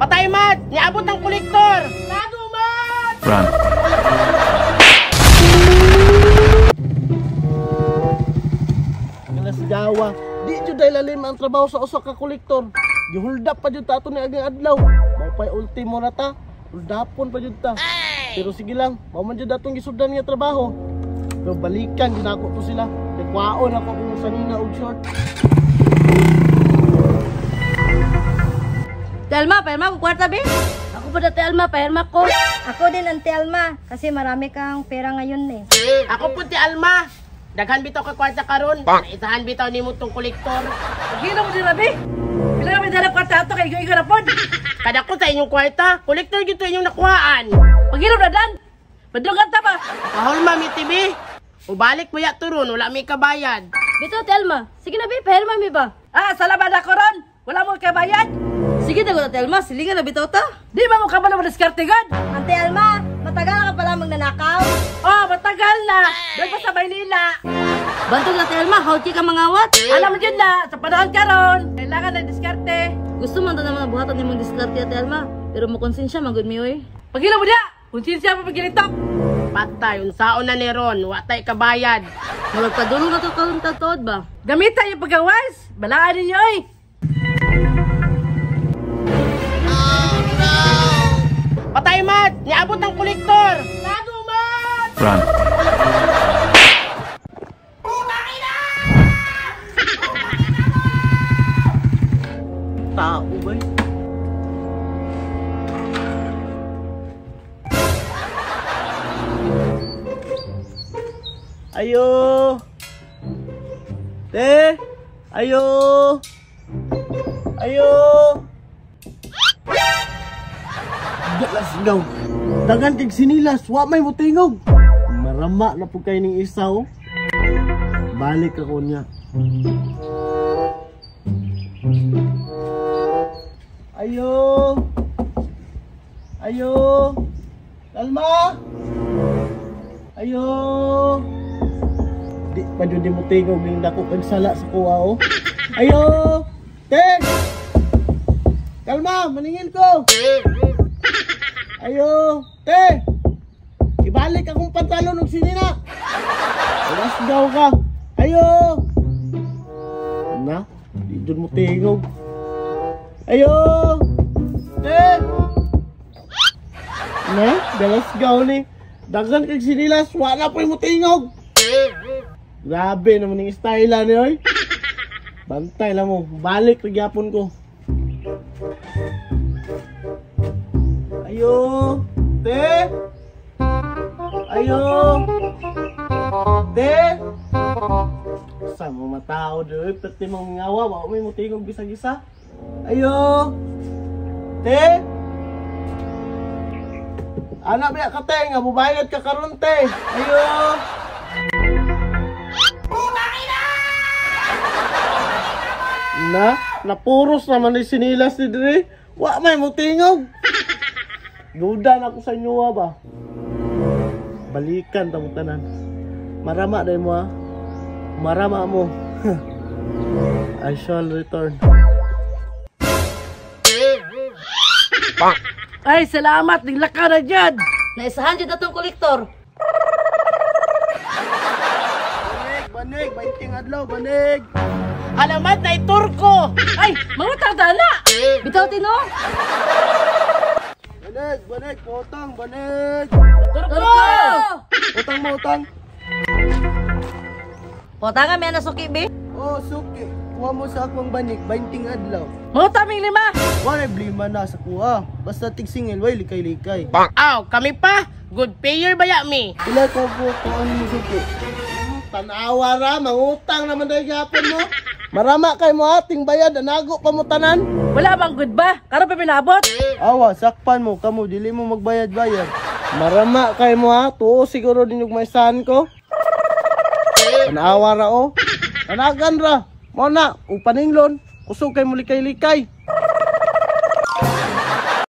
Patay mat! Niabot ang kolektor! Tago mat! Run. Ngalas gawa, di jud dahil lalim ang trabaho sa usa ka kolektor. Gihuld up pa jud ta ato ni agang adlaw. Mao pay ultimo na ta. Uldapon pa jud ta. Pero sige lang, mao man jud atong gisuddan nga trabaho. Pero balikan jud ako to sila. Kay kwaon ako kung sanina og short. Telma, Telma, kwarta be? Ako pa dati Alma, Perma ko. Ako din ang Telma, kasi marami kang pera ngayon eh. Ako po ti Alma. Daghan bitaw ka kwarta karon. Itahan bitaw nimo tong kolektor. Gila mo din Rabi? Pila kami dala kwarta ato kay igo na pod. Kada ko sa inyong kwarta, kolektor gito inyong nakuhaan. Pagilom na dan. Padungan ta ba? Kahol mami TV. Ubalik mo ya turon, wala may kabayad. Bito Telma, sige na be, Perma mi ba? Ah, salamat ako ron. Wala mo kabayad. Sige na ko Telma, silingan na bitaw ta. Di ba mo ka ba na diskarte god? Ante Alma, matagal ka pala magnanakaw. Oh, matagal na. Doon pa sa Maynila. Bantog na Telma, hauti ka mangawat. Alam mo dyan na, sa panahon karon, kailangan na diskarte. Gusto man to naman buhatan ni mong diskarte Telma, pero mo konsensya magud mi oy. Pagila mo dia, konsensya mo pagilito. Patay, unsaon na ni Ron, watay kabayad. Magpadulong na to karon tagtuod ba? Gamitan yung pagawas, balaan ninyo oy. Patay mat! Niabot ang kolektor! Tago mat! Run. Tao ba? Ayo. Te, ayo. Ayo. Galas daw. Dagan kag sinilas, wa may mutingog. Marama na pud kay ning isa oh. Balik ako niya. Ayo. Ayo. Alma. Ayo. Di pa jud mo tingog ning dako kag sala sa kuha oh. Ayo. Te. Kalma, maningin ko. Ayo, te! Ibalik akong pantalon ng sinina! Alas daw ka! Ayo! Na, di dun mo tingog. Ayo! Te! Na, dalas gaw ni. Daghan kag sinilas, wala po yung tingog. Grabe naman yung style ni oy. Bantay lang mo, balik nagyapon ko. Ayo, te. Ayo, te. Sa mga matao doy, pati mga ngawa, wa may mutingog gisa-gisa. Ayo, te. Anak biya ka te, nga bubayad ka karon te. Ayo. Na, napuros naman ni sinilas ni dire. Wa may mutingog. Duda na ako sa inyo ba? Balikan tamo tanan. Marama day mo ha. Marama mo. I shall return. Ay, salamat, niglaka na dyan. Naisahan dyan atong kolektor. Banig, baiting adlaw, banig. Alamat na iturko! Ay, mga tadana. Bitaw tino. Banig, potang, banig. Turko! Potang mo, utang. Pota nga, may nasuki, be. Oh, suki. Kuha mo sa akong banig, baiting adlaw. Mga taming lima. Wala blima na sa kuha. Basta tigsingil, way likay-likay. Aw, kami pa! Good payer ba ya mi? Ila ka po kung ano mo suki. Tanawa ra, mangutang naman dahil gapon mo. Marama kay mo ating bayad, anago pa mo tanan. Wala bang good ba? Karon pa pinabot. Awa, sakpan mo, kamo, dili mo magbayad-bayad. Marama kay mo ha, tuo siguro din yung maisahan ko. Tanawa ra o. Tanagan ra. Mo na, upaninglon. Kusog kay mo likay-likay.